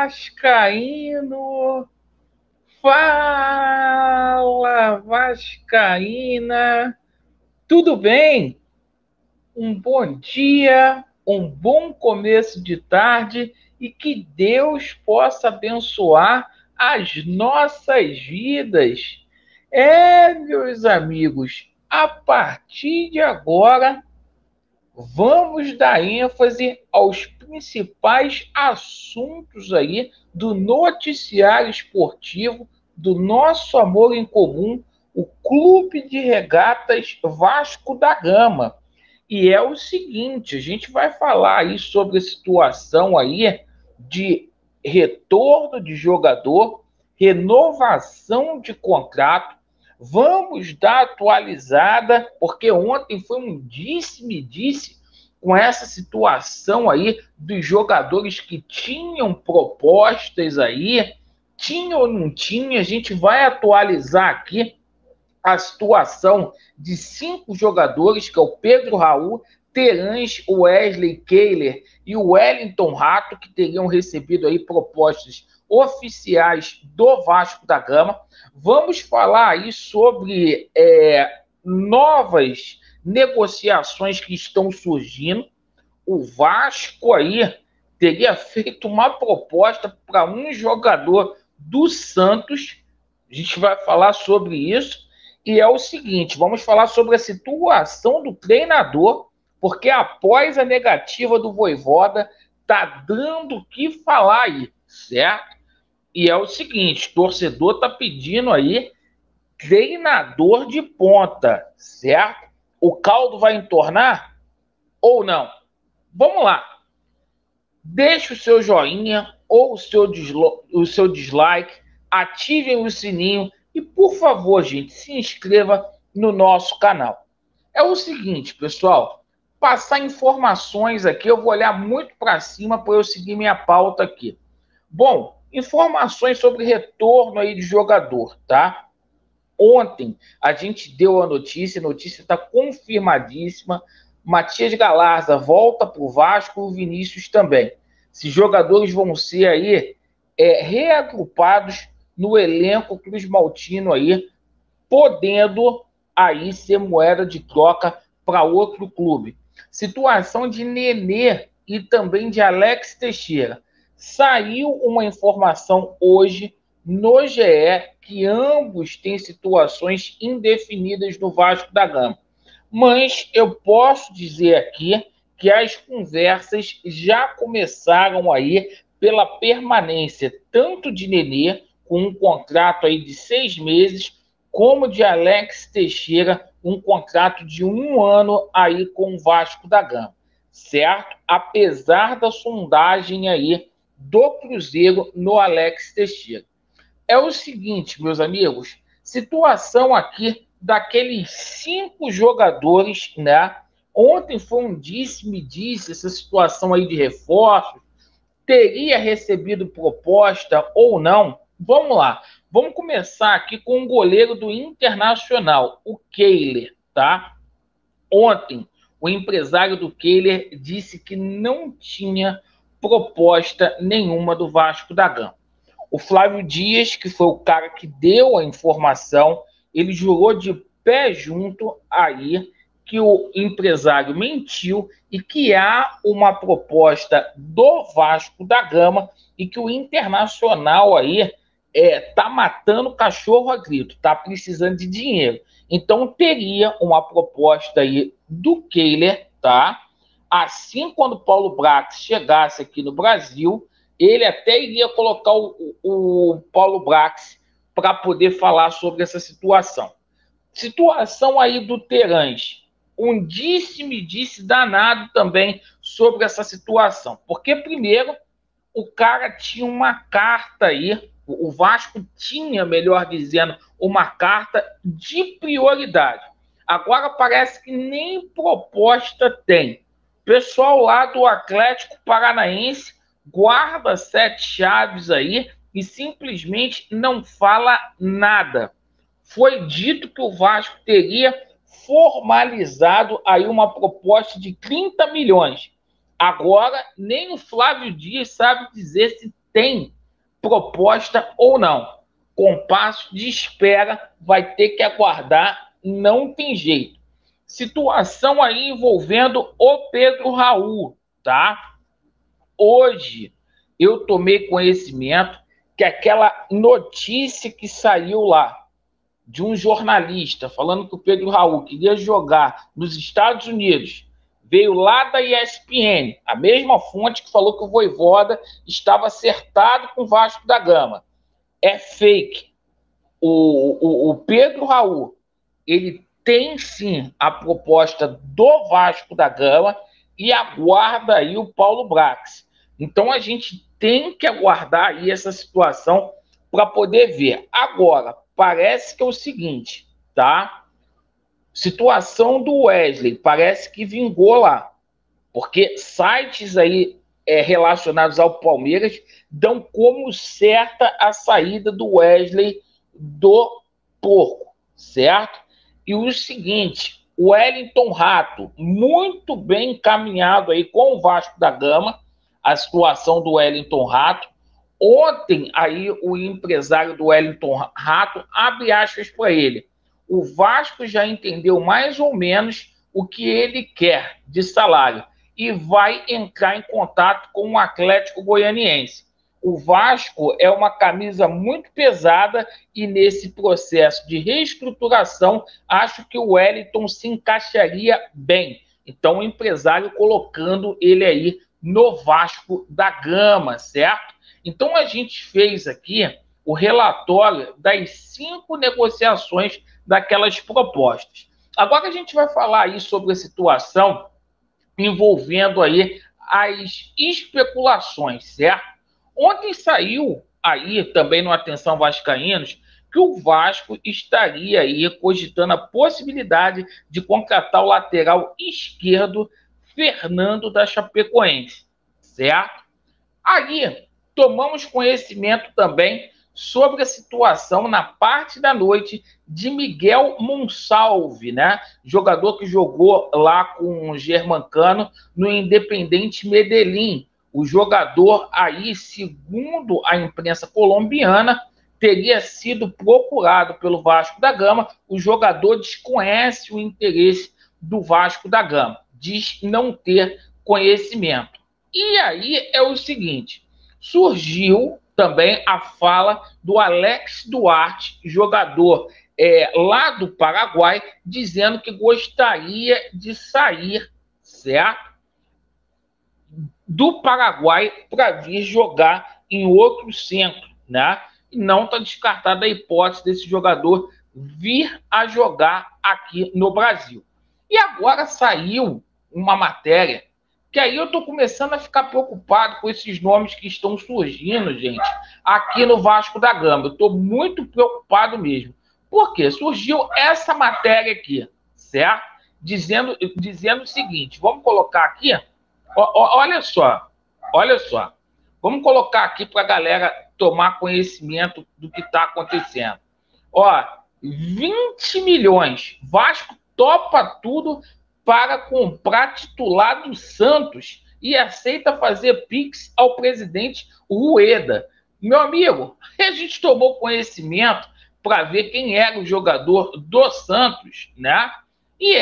Vascaíno! Fala, Vascaína! Tudo bem? Um bom dia, um bom começo de tarde e que Deus possa abençoar as nossas vidas. Meus amigos, a partir de agora, vamos dar ênfase aos principais assuntos aí do noticiário esportivo do nosso amor em comum, o Clube de Regatas Vasco da Gama. E é o seguinte, a gente vai falar aí sobre a situação aí de retorno de jogador, renovação de contrato. Vamos dar atualizada, porque ontem foi um disse-me-disse com essa situação aí dos jogadores que tinham propostas aí, tinha ou não tinha, a gente vai atualizar aqui a situação de 5 jogadores, que é o Pedro Raul, Terãs, o Wesley Kehler e o Wellington Rato, que teriam recebido aí propostas oficiais do Vasco da Gama. Vamos falar aí sobre novas negociações que estão surgindo. O Vasco aí teria feito uma proposta para um jogador do Santos. A gente vai falar sobre isso. E é o seguinte, vamos falar sobre a situação do treinador, porque após a negativa do Vojvoda, tá dando o que falar aí, certo? E é o seguinte, o torcedor tá pedindo aí treinador de ponta, certo? O caldo vai entornar ou não? Vamos lá. Deixe o seu joinha ou o seu dislike, ativem o sininho e, por favor, gente, se inscreva no nosso canal. É o seguinte, pessoal, passar informações aqui, eu vou olhar muito para cima para eu seguir minha pauta aqui. Bom, informações sobre retorno aí de jogador, tá? Ontem a gente deu a notícia está confirmadíssima. Matias Galarza volta para o Vasco, o Vinícius também. Esses jogadores vão ser aí reagrupados no elenco Cruz Maltino aí, podendo aí ser moeda de troca para outro clube. Situação de Nenê e também de Alex Teixeira. Saiu uma informação hoje no GE que ambos têm situações indefinidas no Vasco da Gama. Mas eu posso dizer aqui que as conversas já começaram aí pela permanência tanto de Nenê, com um contrato aí de 6 meses, como de Alex Teixeira, um contrato de 1 ano aí com o Vasco da Gama, certo? Apesar da sondagem aí do Cruzeiro no Alex Teixeira. É o seguinte, meus amigos, situação aqui daqueles 5 jogadores, né? Ontem foi um disse-me-disse, essa situação aí de reforços, teria recebido proposta ou não? Vamos lá, vamos começar aqui com o goleiro do Internacional, o Kehler, tá? Ontem, o empresário do Kehler disse que não tinha proposta nenhuma do Vasco da Gama. O Flávio Dias, que foi o cara que deu a informação, ele jurou de pé junto aí que o empresário mentiu e que há uma proposta do Vasco da Gama e que o Internacional aí tá matando cachorro a grito, tá precisando de dinheiro. Então teria uma proposta aí do Kehler, tá? Assim, quando o Paulo Brax chegasse aqui no Brasil, ele até iria colocar o Paulo Brax para poder falar sobre essa situação. Situação aí do Terãs. Um disse-me-disse danado também sobre essa situação. Porque, primeiro, o cara tinha uma carta aí, o Vasco tinha, melhor dizendo, uma carta de prioridade. Agora parece que nem proposta tem. Pessoal lá do Atlético Paranaense guarda 7 chaves aí e simplesmente não fala nada. Foi dito que o Vasco teria formalizado aí uma proposta de 30 milhões. Agora, nem o Flávio Dias sabe dizer se tem proposta ou não. Compasso de espera, vai ter que aguardar, não tem jeito. Situação aí envolvendo o Pedro Raul, tá? Hoje eu tomei conhecimento que aquela notícia que saiu lá de um jornalista falando que o Pedro Raul queria jogar nos Estados Unidos veio lá da ESPN, a mesma fonte que falou que o Vojvoda estava acertado com o Vasco da Gama. É fake. O Pedro Raul, ele tem sim a proposta do Vasco da Gama e aguarda aí o Paulo Brax. Então a gente tem que aguardar aí essa situação para poder ver. Agora, parece que é o seguinte, tá? Situação do Wesley, parece que vingou lá. Porque sites aí relacionados ao Palmeiras dão como certa a saída do Wesley do Porco, certo? E o seguinte, o Wellington Rato, muito bem encaminhado aí com o Vasco da Gama, a situação do Wellington Rato. Ontem, aí, o empresário do Wellington Rato abre aspas para ele. O Vasco já entendeu mais ou menos o que ele quer de salário e vai entrar em contato com o Atlético Goianiense. O Vasco é uma camisa muito pesada e nesse processo de reestruturação, acho que o Wellington se encaixaria bem. Então, o empresário colocando ele aí no Vasco da Gama, certo? Então, a gente fez aqui o relatório das 5 negociações daquelas propostas. Agora a gente vai falar aí sobre a situação envolvendo aí as especulações, certo? Ontem saiu aí também no Atenção Vascaínos que o Vasco estaria aí cogitando a possibilidade de contratar o lateral esquerdo Fernando da Chapecoense, certo? Aí tomamos conhecimento também sobre a situação na parte da noite de Miguel Monsalve, né? Jogador que jogou lá com o Germancano no Independente Medellín. O jogador aí, segundo a imprensa colombiana, teria sido procurado pelo Vasco da Gama. O jogador desconhece o interesse do Vasco da Gama, diz não ter conhecimento. E aí é o seguinte, surgiu também a fala do Alex Duarte, jogador lá do Paraguai, dizendo que gostaria de sair, certo? Do Paraguai para vir jogar em outro centro, né? E não está descartada a hipótese desse jogador vir a jogar aqui no Brasil. E agora saiu uma matéria que aí eu estou começando a ficar preocupado com esses nomes que estão surgindo, gente, aqui no Vasco da Gama. Eu estou muito preocupado mesmo. Por quê? Surgiu essa matéria aqui, certo? Dizendo o seguinte, vamos colocar aqui, olha só, vamos colocar aqui para a galera tomar conhecimento do que está acontecendo. 20 milhões, Vasco topa tudo para comprar titular do Santos e aceita fazer pix ao presidente Rueda. Meu amigo, a gente tomou conhecimento para ver quem era o jogador do Santos, né? E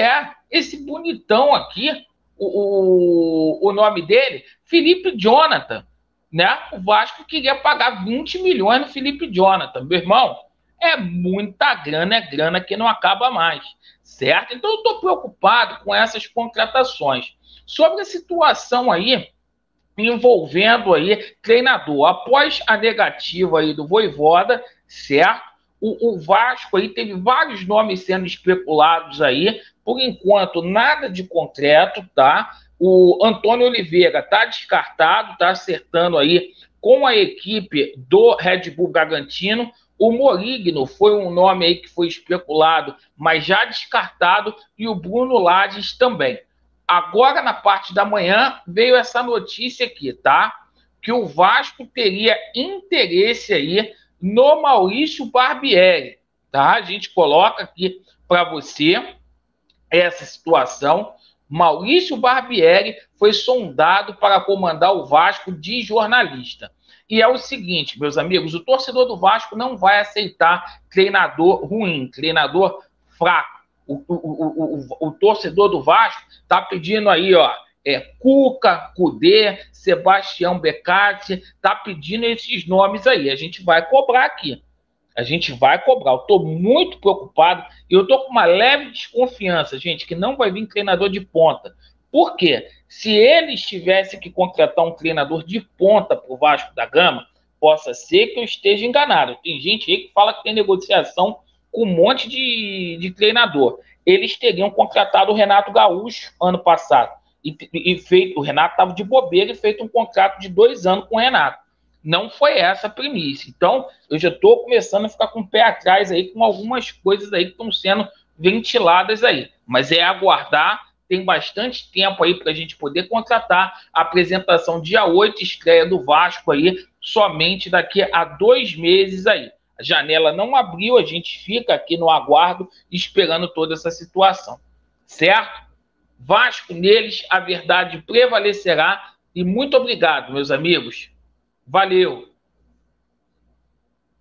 esse bonitão aqui, o nome dele, Felipe Jonathan, né? O Vasco queria pagar 20 milhões no Felipe Jonathan. Meu irmão, é muita grana, é grana que não acaba mais, certo? Então eu estou preocupado com essas contratações. Sobre a situação aí envolvendo aí treinador, após a negativa aí do Vojvoda, certo? O Vasco aí teve vários nomes sendo especulados aí, por enquanto nada de concreto, tá? O Antônio Oliveira tá descartado, tá acertando aí com a equipe do Red Bull Bragantino. O Morigno foi um nome aí que foi especulado, mas já descartado, e o Bruno Lages também. Agora, na parte da manhã, veio essa notícia aqui, tá? Que o Vasco teria interesse aí no Maurício Barbieri, tá? A gente coloca aqui para você essa situação. Maurício Barbieri foi sondado para comandar o Vasco de jornalista. E é o seguinte, meus amigos, o torcedor do Vasco não vai aceitar treinador ruim, treinador fraco. O torcedor do Vasco está pedindo aí, ó, Cuca, Cudê, Sebastião Becatti, está pedindo esses nomes aí. A gente vai cobrar aqui. A gente vai cobrar. Eu estou muito preocupado e eu estou com uma leve desconfiança, gente, que não vai vir treinador de ponta. Por quê? Se eles tivessem que contratar um treinador de ponta para o Vasco da Gama, possa ser que eu esteja enganado. Tem gente aí que fala que tem negociação com um monte de treinador. Eles teriam contratado o Renato Gaúcho ano passado. E feito, o Renato estava de bobeira e feito um contrato de 2 anos com o Renato. Não foi essa a premissa. Então, eu já estou começando a ficar com o pé atrás aí com algumas coisas aí que estão sendo ventiladas aí. Mas é aguardar, tem bastante tempo aí para a gente poder contratar. A apresentação dia 8, estreia do Vasco aí, somente daqui a 2 meses aí. A janela não abriu, a gente fica aqui no aguardo esperando toda essa situação. Certo? Vasco neles, a verdade prevalecerá. E muito obrigado, meus amigos. Valeu!